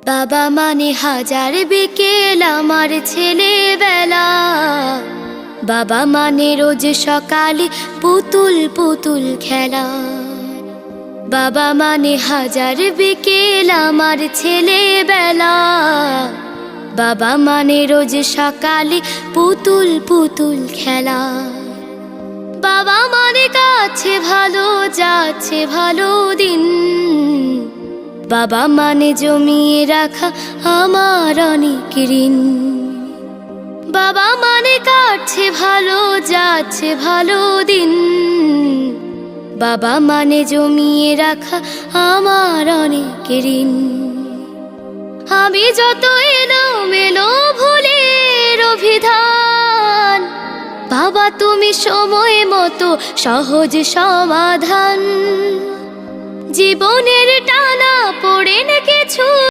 বাবা মানে হাজার বিকেল আমার ছেলেবেলা। বাবা মানে রোজ সকালে পুতুল পুতুল খেলা। বাবা মানে হাজার বিকেল আমার ছেলেবেলা। বাবা মানে রোজ সকালে পুতুল পুতুল খেলা। বাবা মানে কাছে ভালো যাচ্ছে ভালো দিন। বাবা মানে জমিয়ে রাখা আমার অনেক ঋণ। বাবা মানে কাটছে ভালো যাচ্ছে ভালো দিন। বাবা মানে জমিয়ে রাখা আমার অনেক ঋণ। আমি যত এলোমেলো ভুলের অভিধান, বাবা তুমি সময় মতো সহজ সমাধান। জীবনের টানা পড়ে না কিছু